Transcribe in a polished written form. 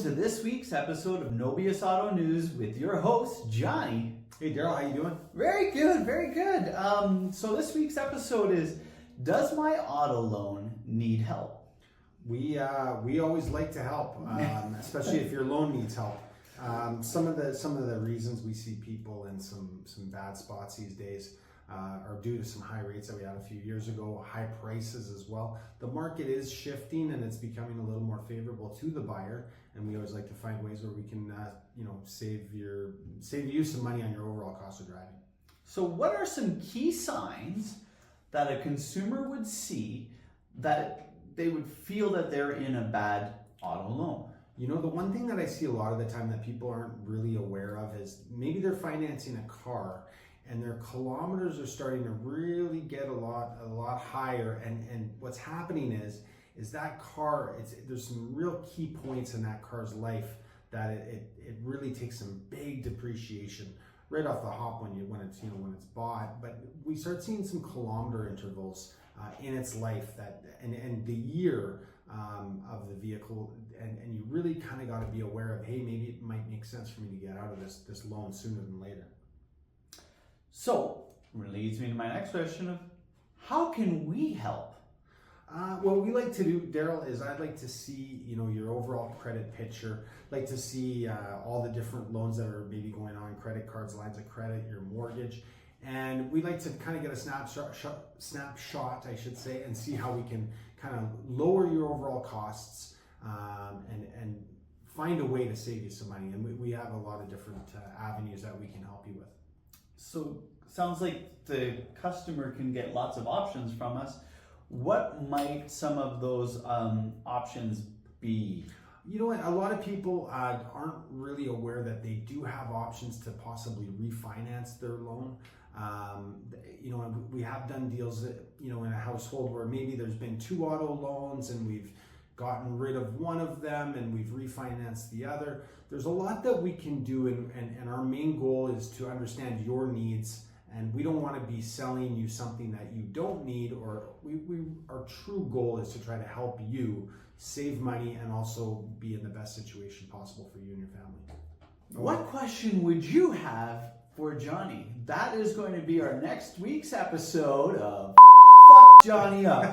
to this week's episode of NOBIUS Auto News with your host, Johnny. Hey Daryl, how you doing? Very good, very good. So this week's episode is, does my auto loan need help? We always like to help, especially if your loan needs help. Some of the reasons we see people in some bad spots these days are due to some high rates that we had a few years ago, high prices as well. The market is shifting and it's becoming a little more favorable to the buyer, and we always like to find ways where we can save you some money on your overall cost of driving. So what are some key signs that a consumer would see that they would feel that they're in a bad auto loan? You know, the one thing that I see a lot of the time that people aren't really aware of is maybe they're financing a car and their kilometers are starting to really get a lot higher, and what's happening is that car, there's some real key points in that car's life that it really takes some big depreciation right off the hop when it's bought. But we start seeing some kilometer intervals in its life and the year of the vehicle, and you really kind of got to be aware of, hey, maybe it might make sense for me to get out of this loan sooner than later. So leads me to my next question of, how can we help? What we like to do, Daryl, is I'd like to see your overall credit picture, like to see all the different loans that are maybe going on, credit cards, lines of credit, your mortgage, and we like to kind of get a snapshot, I should say, and see how we can kind of lower your overall costs and find a way to save you some money. And we have a lot of different avenues that we can help you with. So sounds like the customer can get lots of options from us. What might some of those options be? You know what, a lot of people aren't really aware that they do have options to possibly refinance their loan. We have done deals in a household where maybe there's been 2 auto loans and we've gotten rid of one of them and we've refinanced the other. There's a lot that we can do, and our main goal is to understand your needs, and we don't want to be selling you something that you don't need, or our true goal is to try to help you save money and also be in the best situation possible for you and your family. What question would you have for Johnny? That is going to be our next week's episode of Fuck Johnny Up.